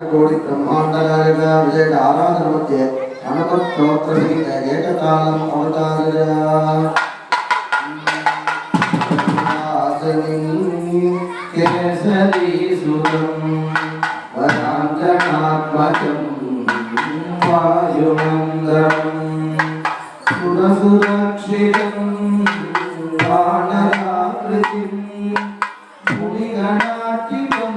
कोटि ब्रह्मांडनायक विजय आराधन मध्ये हनुमत स्तोत्र सहित एककालम अवतार केसरी सुतम वरांजनात्मजं वायुमंदरम सुरसुरक्षितं वानराकृतिं मुनिगणात्मकं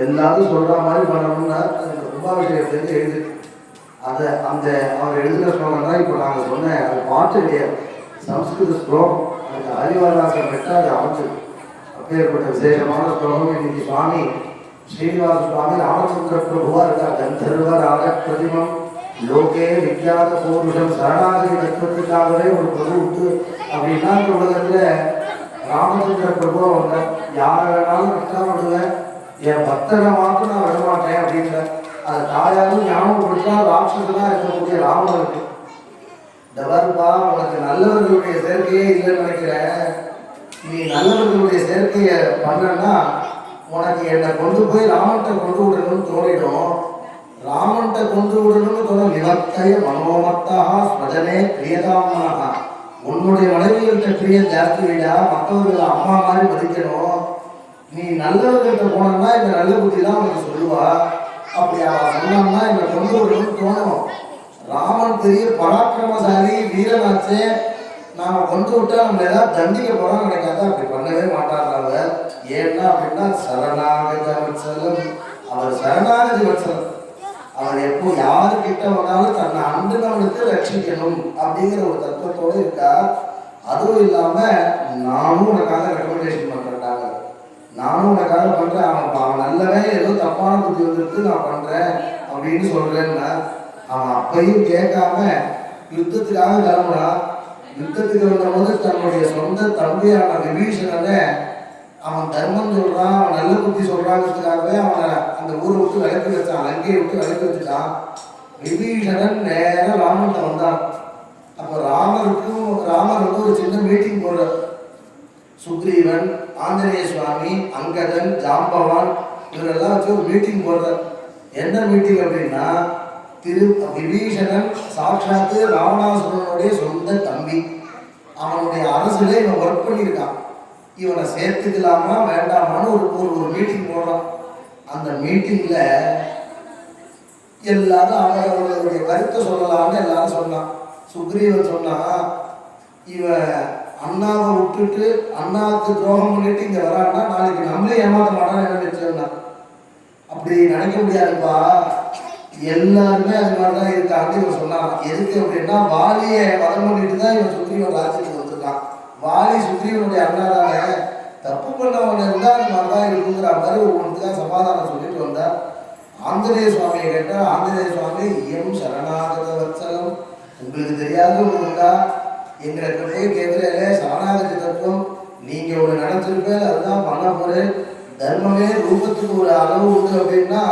எல்லாரும் சொல்ற மாதிரி பண்ணணும்னா அதுக்கு கும்பாபிஷேகத்துக்கு எழுதி அதை அந்த அவர் எழுதின ஸ்லோகம் தான் இப்போ நாங்கள் சொன்னேன். அது பாட்டு கிடையாது, சம்ஸ்கிருத ஸ்லோகம். அதுக்கு அறிவாளாசம் பெற்றால் அது அமைஞ்சது. அப்பேற்பட்ட விசேஷமான ஸ்லோகம் இன்னைக்கு சுவாமி ஸ்ரீனிவாச சுவாமி ராமச்சந்திர பிரபுவா இருக்கார். கந்தர்வர் ஆக பிரதிமம் லோகே வித்யாத பூருஷம் சரணாகதி தத்துவத்துக்காகவே ஒரு பிரபு உண்டு அப்படின்னா இந்த உலகத்துல ராமச்சந்திர பிரபுவா வந்த யாரை வேணாலும் கஷ்டப்படுவேன், என் பக்தரை மாற்றம் நான் விடமாட்டேன் அப்படின்ற அதை தாயாரும் ஞாபகப்படுத்தா ராட்சசனா இருக்கக்கூடிய ராமனுக்கு இந்த வருப்பா உனக்கு நல்லவர்களுடைய சேர்க்கையே இல்லைன்னு நினைக்கிறேன். நீ நல்லவர்களுடைய சேர்க்கையை பண்ணனா உனக்கு என்னை கொண்டு போய் ராமன்கிட்ட கொண்டு விடணும்னு தோணிடும். ராமன்கிட்ட கொண்டு விடணும்னு தோணும். நிவர்த்தைய மனோமத்தா ஸ்வஜனே பிரியதாமனா, உன்னுடைய மனைவிகள்கிட்ட பிரிய ஜாஸ்தி விடா, மற்றவர்களை அம்மா மாதிரி மதிக்கணும். நீ நல்லவர்கள்ட்ட போனோம்னா இந்த நல்ல புத்தி தான் உனக்கு சொல்லுவா. அப்படி அவன் சொன்னான்னா என்னை கொண்டு விடணும்னு தோணும். ராமன் பெரிய பராக்கிரமசாலி வீரனாச்சே, நாம கொண்டு விட்டா நம்ம ஏதாவது தண்டிக்க போறோம்னு நினைக்காத. அப்படி பண்ணவே மாட்டாங்க. ஏன்னா அப்படின்னா சரணாகதி வத்சலம், அவர் சரணாகதி வத்சலம். அவர் எப்போ யாருக்கிட்ட வந்தாலும் தன்னை அண்டுனவனுக்கு ரட்சிக்கணும் அப்படிங்கிற ஒரு தத்துவத்தோடு இருக்கா. அதுவும் இல்லாம நானும் உனக்காக ரெக்கமெண்டேஷன் பண்றேன்டாங்க, நானும் உனக்காக பண்றேன். அவன் நல்லவன், ஏதோ தப்பான புத்தி வந்துருக்கு நான் பண்றேன் அப்படின்னு சொல்றேன்னா அவன் அப்பையும் கேட்காம யுத்தத்துக்காக கிளம்புனான். யுத்தத்துக்கு வந்தபோது தன்னுடைய சொந்த தம்பியான விபீஷணனை அவன் தர்மம் சொல்றான், அவன் நல்ல புத்தி சொல்றாங்கிறதுக்காகவே அவனை அந்த ஊரை விட்டு விலக்கி வச்சான், லங்கையை விட்டு விலக்கி வச்சுட்டான். விபீஷணன் நேரம் ராமன்கிட்ட வந்தான். அப்போ ராமர் வந்து ஒரு சின்ன மீட்டிங் போடுற. சுக்ரீவன், ஆஞ்சநேய சுவாமி, அங்கதன், ஜாம்பவான் இவரெல்லாம் வச்சு ஒரு மீட்டிங் போடுற. என்ன மீட்டிங் அப்படின்னா விபீஷணன் சாட்சாத்து ராவணாசுரனுடைய சொந்த தம்பி, அவனுடைய அரசுல இவன் ஒர்க் பண்ணியிருக்கான். இவனை சேர்த்துக்கலாமா வேண்டாமான்னு ஒரு மீட்டிங் போடுறான். அந்த மீட்டிங்ல எல்லாரும் அவர்களுடைய கருத்தை சொல்லலாம்னு எல்லாரும் சொன்னான். சுக்ரீவன் சொன்னா, இவன் அண்ணாவை விட்டுட்டு அண்ணாவுக்கு துரோகம் பண்ணிட்டு இங்க வரான்னா நாளைக்கு நம்மளே ஏமாத்த மாட்டான்னு என்ன நினைச்சோம்னா, அப்படி நினைக்க முடியாதுப்பா, எல்லாருமே அது மாதிரிதான் இருக்காங்க இவன் சொன்னான். எதுக்கு அப்படின்னா வாலியை வதம் பண்ணிட்டு தான் இவன் சுக்ரீவன் ராஜ்யத்துக்கு வந்திருக்கான். வாலி சுக்ரீவனுடைய அண்ணா தானே, தப்பு பண்ணவன் இருந்தா அது மாதிரிதான் இருக்குங்கிற மாதிரி ஒவ்வொன்றுக்காக சமாதானம் சொல்லிட்டு வந்தார். ஆஞ்சநேய சுவாமியை கேட்டால் ஆஞ்சநேய சுவாமி எம் சரணாகத வத்சலம், உங்களுக்கு தெரியாத ஒன்று உண்டா, எங்களுக்கு போய் கேட்குறே சரணாகதி தத்துவம் நீங்க ஒன்று நினைச்சிருப்பேன், அதுதான் பண்ண போறேன். தர்மமே ரூபத்துக்கு ஒரு அளவு உண்டு அப்படின்னா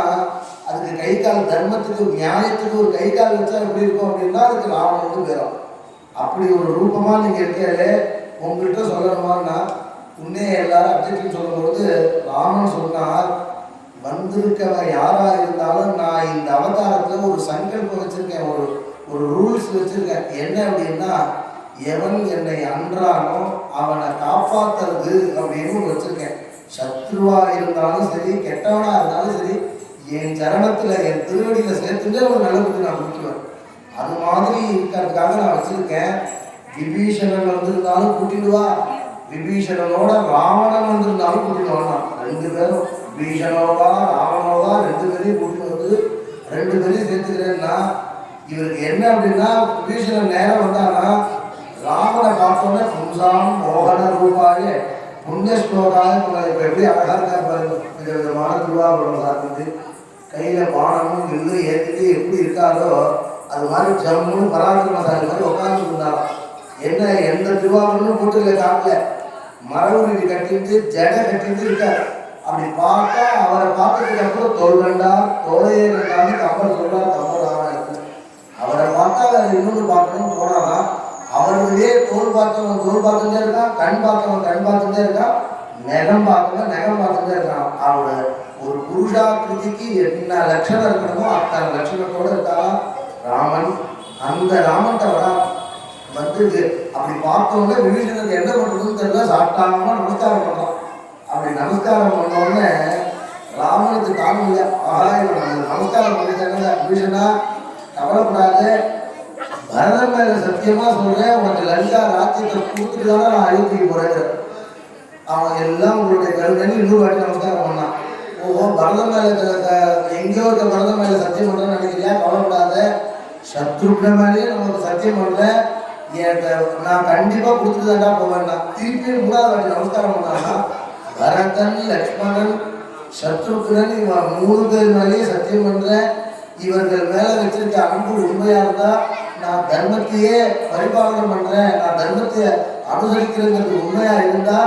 அதுக்கு கை கால், தர்மத்துக்கு நியாயத்துக்கு ஒரு கை கால் வச்சா எப்படி இருக்கும் அப்படின்னா அதுக்கு ராவணனுக்கு பேரும். அப்படி ஒரு ரூபமா நீங்க இருக்கே, உங்கள்கிட்ட சொல்லணுமான்னா உன்னே எல்லாரும் அப்ஜெக்டிவ் சொல்லும்போது ராமன் சொன்னார், வந்திருக்கவன் யாரா இருந்தாலும் நான் இந்த அவதாரத்துல ஒரு சங்கல்பம் வச்சிருக்கேன், ஒரு ரூல்ஸ் வச்சிருக்கேன். என்ன அப்படின்னா எவன் என்னை அன்றானோ அவனை காப்பாத்துறது அப்படின்னு வச்சிருக்கேன். சத்ருவா இருந்தாலும் சரி, கெட்டவனா இருந்தாலும் சரி, என் சரணத்துல என் திருவடியில சேர்த்துட்டே ஒரு நல்லதுக்கு நான் கொடுத்துருவேன். அது மாதிரி இருக்கிறதுக்காக நான் வச்சிருக்கேன். விபீஷணன் வந்திருந்தாலும் கூட்டிடுவா, விபீஷணனோட ராவணன் வந்திருந்தாலும் கூட்டிடுவான். ரெண்டு பேரும் விபீஷணோவா ராவணோவா ரெண்டு பேரையும் கூட்டிட்டு வந்து ரெண்டு பேரையும் சேர்த்துக்கிறேன்னா இவருக்கு என்ன அப்படின்னா, விபீஷணன் நேரம் வந்தானா ராமனை பார்த்தோன்னே பும்சாம் மோகன ரூபாய புண்ணிய ஸ்லோகாய இப்போ எப்படி அழகா இருக்கா பாருங்க. விதவிதமான திருவாபுரம் சாப்பிட்டு கையில பானமும் வில்லு ஏற்றிட்டு எப்படி இருக்காரோ அது மாதிரி ஜம்முன்னு பராக்கிரமசாலி மாதிரி உட்காந்து இருந்தாலும். என்ன எந்த திருவாபுரமும் போட்டுல காட்டல, மரவுரி கட்டிட்டு ஜடை கட்டிட்டு இருக்காரு. அப்படி பார்த்தா அவரை பார்த்ததுக்கு அப்புறம் தோல் வேண்டாம் தோலையே வேண்டாம்னு கம்பர் சொல்றாரு. கம்பர் ராமாயணத்துல அவரை பார்த்தா வேற இன்னொன்று பார்க்கணும்னு போனாதான் அவர்களே தோல் பார்த்துட்டே இருக்கான், கண் பார்த்துட்டே இருக்கான், நெகம் பார்த்துட்டே இருக்கான். அவரோட ஒரு புருஷாக்கிருதிக்கு என்ன லட்சணம் இருக்கணுமோ அத்தனை லட்சணத்தோட இருக்கான் ராமன். அந்த ராமன்கிட்ட வரா வந்து அப்படி பார்த்தோன்னே விபீஷணனுக்கு என்ன பண்றதுன்னு தெரியல, சாப்பிட்டாம நமஸ்காரம் பண்றான். அப்படி நமஸ்காரம் பண்ணோடனே ராமனுக்கு தாங்க முடியா, ஆஹா இவன் நமஸ்காரம் பண்ணிட்டாங்க. விபீஷணா கவலைப்படாது, பரதன் மேல சத்தியமா சொல்றேன், உனக்கு லங்கா ராஜ்யத்தை கொடுத்துட்டு தானே நான் அயோத்திக்கு போறேன். அவன் எல்லாம் உங்களுடைய கருங்கன்னு இன்னொரு வாட்டி நமஸ்காரம் பண்ணான். ஓஹோ பரதன் மேல எங்கேயோ இருக்க பரதன் மேல சத்தியம் பண்றேன்னு நினைக்கிறியா, கவலைப்படாத, சத்ருக்ன மேலேயே நமக்கு சத்தியம் பண்ணல, நான் கண்டிப்பா கொடுத்துட்டு போவேன்னா திருப்பி 3வது வாட்டி நமஸ்காரம் பண்ணாங்கன்னா பரதன், லக்ஷ்மணன், சத்ருக்னன் இவன் 3 பேர் மேலேயே சத்தியம் பண்றேன். இவர்கள் மேல வச்சிருக்க அன்பு உண்மையா இருந்தா நான் தர்மத்தையே பரிபாலனம் பண்றேன், நான் தர்மத்தை அனுசரிக்கிறேங்கிறது உண்மையா இருந்தா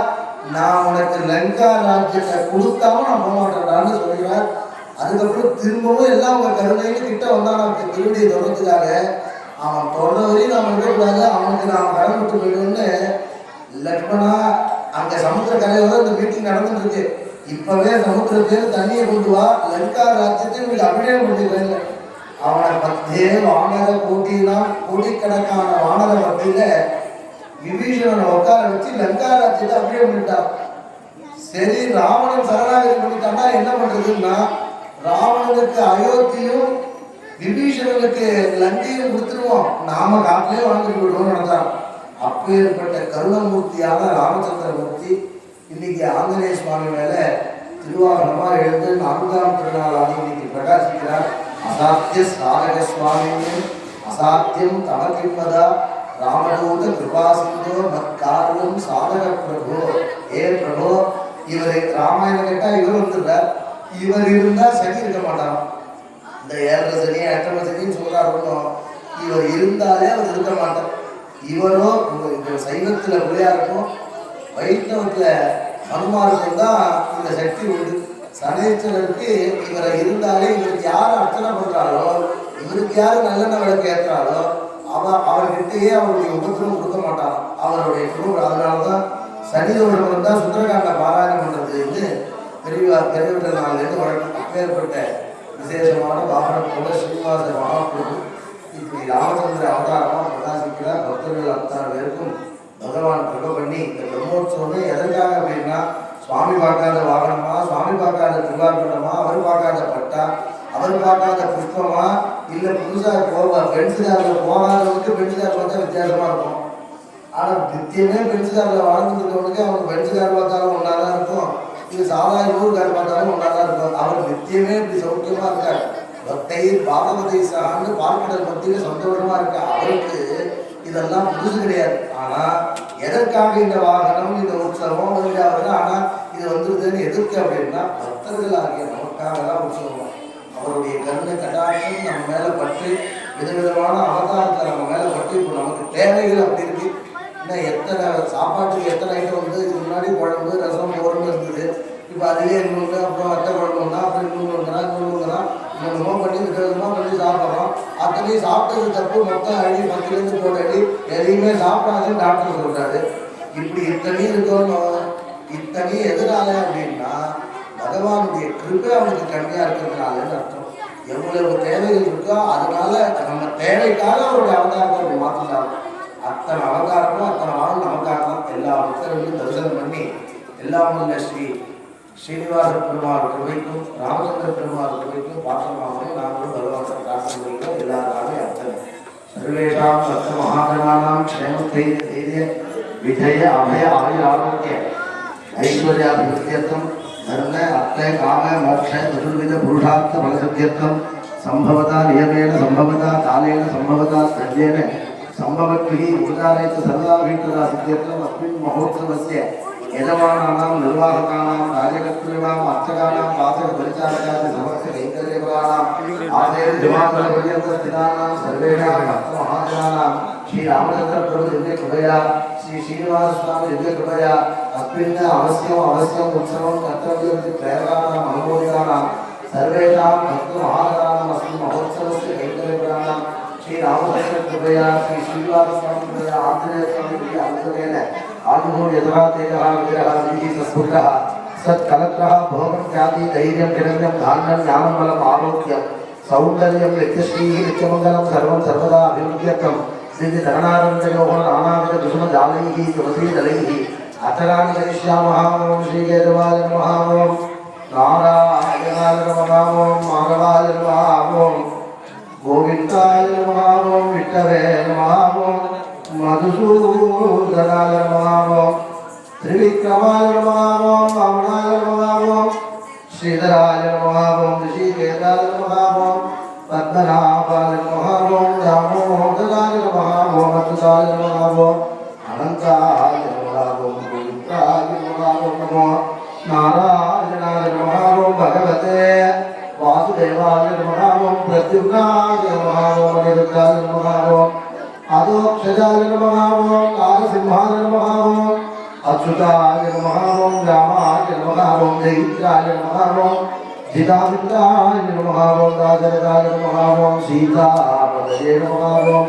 நான் உனக்கு லங்கா ராஜ்யத்தை கொடுக்காம நான் போக மாட்டேன்டான்னு சொல்கிறார். அதுக்கப்புறம் திரும்பவும் எல்லாம் உங்க கருணைன்னு கிட்ட வந்தான் நமக்கு திருவடியை தொடர்றதுக்காக. அவன் தொடர வரையும் நாம் இருக்கக்கூடாது, அவனுக்கு நாம் கடன் விட்டு போயிடுவோம்னு லக்ஷ்மணா அங்க சமுத்திர கரையோட இந்த மீட்டிங் நடந்துட்டு இருக்கு. இப்பவே சமுத்திரத்திலேருந்து தண்ணியை கொண்டு வா, லங்கா ராஜ்யத்தை உங்களுக்கு அபிநயம் பண்ணிடுறேன். அவனை 10 வானர கோடிக்கணக்கான வானர மத்தியில விபீஷணனை உட்கார வச்சு லங்கா ராஜ்யத்தை அபிநயம் பண்ணிட்டான். சரி, ராவணன் சரணாகதி பண்ணிட்டான்னா என்ன பண்றதுன்னா, ராவணனுக்கு அயோத்தியும் விபீஷணனுக்கு லங்கையும் கொடுத்துருவோம், நாம காட்டிலே வாழ்ந்துட்டு விடுவோம்னு நினைச்சான். அப்பேற்பட்ட கருணமூர்த்தியான ராமச்சந்திரமூர்த்தி இன்னைக்கு ஆஞ்சநேய சுவாமி மேல திருவாகனமா எழுந்து 4ஆம் திருநாளாக இன்னைக்கு பிரகாசிக்கிறார். அசாத்திய சாதக சுவாமின்னு அசாத்தியம் தமக்கின்பதா ராமதூத கிருபாசிந்தோ மத்காரியம் சாதக பிரபு. ஏ பிரபு, இவர் ராமாயணம் கேட்டா இவர் வந்துடுறார், இவர் இருந்தா சனி இருக்க மாட்டார். இந்த 7 சனி 8 சனின்னு சொல்றாரு, இவர் இருந்தாலே அவர் இருக்க மாட்டார். இவரோ சைவத்துல பிள்ளையா இருக்கும், வைஷ்ணவத்துல ஹனுமாருக்கும் தான் இந்த சக்தி உண்டு. சனீஸ்வரருக்கு இவரை இருந்தாலே இவருக்கு யார் அர்ச்சனை பண்றாளோ, இவருக்கு யார் நல்லெண்ணெய் விளக்கு ஏற்றாலோ அவர்கிட்டயே அவருடைய உபத்திரம் கொடுக்க மாட்டார், அவருடைய குரு. அதனாலதான் சனி தோஷம் தான் சுந்தரகாண்ட பாராயணம் பண்றதுன்னு பெரியவற்ற நாள்லேருந்து வழக்கம். அப்பேற்பட்ட விசேஷமான வாகனம் போல ஸ்ரீனிவாச மகாபிரபு இப்படி ராமச்சந்திர அவதாரமா பிரகாசிக்கிறார். பக்தர்கள் அத்தனை பேருக்கும் பகவான் கிருபை பண்ணி இந்த பிரம்மோற்சவமே எதற்காக அப்படின்னா, சுவாமி பார்க்காத வாகனமா, சுவாமி பார்க்காத திருவார்பணமா, அவர் பார்க்காத பட்டா, அவர் பார்க்காத புஷ்பமா, இல்லை புதுசாக பென்சிலாரில் போகாதவனுக்கு பென்சிலார் பார்த்தா வித்தியாசமா இருக்கும். ஆனால் நித்தியமே பென்சிலாரில் வாழ்ந்துட்டு இருக்கவனுக்கு அவனுக்கு பென்சிலார் பார்த்தாலும் ஒன்றா தான் இருக்கும், இது சாதாரண ஊருக்கார் பார்த்தாலும் ஒன்றா தான் இருக்கும். அவர் நித்தியமே இப்படி சௌக்கியமா இருக்கார். பக்தை பாகவதை சார்ந்து பார்க்கடல் மத்தியில் சந்தோஷமா இருக்க அவருக்கு இதெல்லாம் புதுசு கிடையாது. ஆனா எதற்காக இந்த வாகனம், இந்த உற்சவம் வருது, ஆனா இது வந்துருதுன்னு எதிர்க்கு அப்படின்னா பக்தர்கள் ஆகிய நமக்காக தான் உற்சவம். அவருடைய கருணை கட்டாட்சம் நம்ம மேல பட்டு விதவிதமான அவதாரத்தை நம்ம மேல பட்டு இப்போ நமக்கு தேவைகள் அப்படி இருக்கு. இன்னும் எத்தனை சாப்பாட்டுக்கு எத்தனை ஐட்டம் வந்து இதுக்கு முன்னாடி குழம்பு, ரசம், மோர்னு இருந்தது. இப்போ அதுலேயே இன்னொன்று, அப்புறம் வத்த குழம்புனா, அப்புறம் இன்னொன்றுங்கிறான் இன்னொன்றுமா பண்ணி விதவிதமாக பண்ணி சாப்பிட்றோம். அத்தனையும் சாப்பிட்டது தப்பு, மொத்தம் அடி 10லேருந்து போட்டு அடி எதையுமே சாப்பிடாதுன்னு டாக்டர் சொல்றாரு. இப்படி இத்தனையும் இருக்கணும். இத்தனையும் எதனால அப்படின்னா பகவானுடைய கிருபை அவனுக்கு கம்மியாக இருக்கிறதுனாலன்னு அர்த்தம். எவ்வளவு தேவைகள் இருக்கோ அதனால நம்ம தேவைக்காக அவருடைய அவதாரத்தை அப்படி மாற்றினாங்க. அத்தனை அவதாரமும் அத்தனை ஆளும் நமக்காக தான். எல்லா பக்தர்களையும் தரிசனம் பண்ணி எல்லாம் உள்ள ஸ்ரீனிவாச பெருமாள் கிருபைக்கும் ராமச்சந்திர பெருமாள் கிருபைக்கும் பாத்திரமாகவும் நாங்களும் பகவான் பிரார்த்தனை பண்ணிக்கிறோம். எல்லாருக்காக அர்த்தம். சர்வேஷாம் சப்த மகாகணானாம் க்ஷேமத்தை தைரிய விஜய அபய ஆயுர் ஆரோக்கிய ஐஸ்வர்யாபிவிருத்தியர்த்தம் தர்ம அர்த்த காம மோட்ச சதுர்வித புருஷார்த்த பலசித்தியர்த்தம் சம்பவதா நியமேன சம்பவதா காலேன சம்பவதா சத்யேன சம்பவத்பிஹி உதாரயித்து சர்வதா வீட்டதா சித்தியர்த்தம் அஸ்மின் மகோத்சவஸ்ய யஜமானானாம் நிர்வாககானாம் ராஜகர்த்திॄணாம் அர்ச்சகானாம் வாசக பரிச்சாரகாதி சமஸ்த கைங்கர்யபராணாம் ஆதேய திவாகர பர்யந்த ஸ்திதானாம் சர்வேஷாம் பக்த மகாஜனானாம் ஸ்ரீ ராமச்சந்திர பிரபு திவ்ய கிருபயா ஸ்ரீ ஸ்ரீனிவாச சுவாமி திவ்ய கிருபயா அஸ்மின் அவசியம் உற்சவம் கர்த்தவ்யம் பிரேரகானாம் அனுமோதிதானாம் சர்வேஷாம் பக்த மகாஜனானாம் அஸ்மின் மகோத்சவஸ்ய கைங்கர்யபராணாம் ஸ்ரீ ராமச்சந்திர கிருபயா ஸ்ரீ ஸ்ரீனிவாச சுவாமி கிருபயா ஆஞ்சநேய சுவாமி கிருபயா அனுகிரகேன आत्मो यथा तेजः विग्रहः विधि सत्पुत्रः सत्कलत्रः भोगं ख्याति धैर्यं हिरण्यं धान्यं ज्ञानं बलम् आरोग्यं सौन्दर्यं नित्यश्रीः नित्यमङ्गलं सर्वं सर्वदा अभिवृद्ध्यर्थं श्रीधरणारञ्जयोः नानाविध कुसुमजालैः तुलसीदलैः अचराणि करिष्यामः। ॐ श्रीकेशवाय नमः, ॐ नारायणाय नमः, ॐ माधवाय नमः, ॐ गोविन्दाय नमः, ॐ विष्णवे नमः, ॐ मधुसूदनाय नमः, त्रिविक्रमाय नमः, वामनाय नमः, श्रीधराय नमः, ऋषिकेशाय नमः, पद्मनाभाय नमः ओम दामोदराय नमः ओम अच्युताय नमः ओम अनंताय नमः ओम पवित्राय नमः ओम नमो नारायणाय नमः ओम भगवते वासुदेवाय नमः ओम प्रद्युम्नाय नमः ओम अनिरुद्धाय नमः ओम अधोक्षजाय नमः ओम नारसिंहाय नमः ओम अच्युताय नमः ओम रामाय नमः ओम दैत्राय नमः ओम जिदाविदाय नमः ओम राजराजाय नमः ओम सीतापतये नमः ओम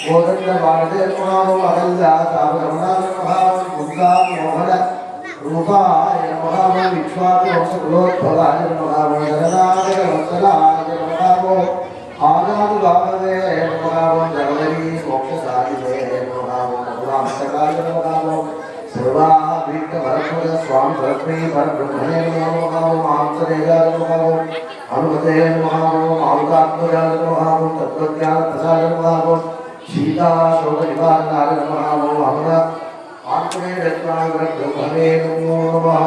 कोदंडवाणते नमः ओम अहल्यातापरमणाय नमः ओम कुन्दामोहन रूपाय नमः ओम विश्वात्मसकुलोद्भवाय नमः ओम जगन्नाथ वत्सलाय नमः ओम आदानुभावे नमः ओम जगदरी मोक्षसाधिने नमः ओम मधुरान्तकाय नमः ओम सर्वाभीष्ट भरतमुद स्वामी भरतमे परब्रह्मणे नमः ओम आंतरेयाय नमः ओम हनुमते नमः ओम आहुतात्मजाय नमः ओम तत्त्वज्ञान प्रसादाय नमः ओम सीता शोक निवारणाय नमः ओम हनुम आत्मने रत्नाय ब्रह्मणे नमो नमः।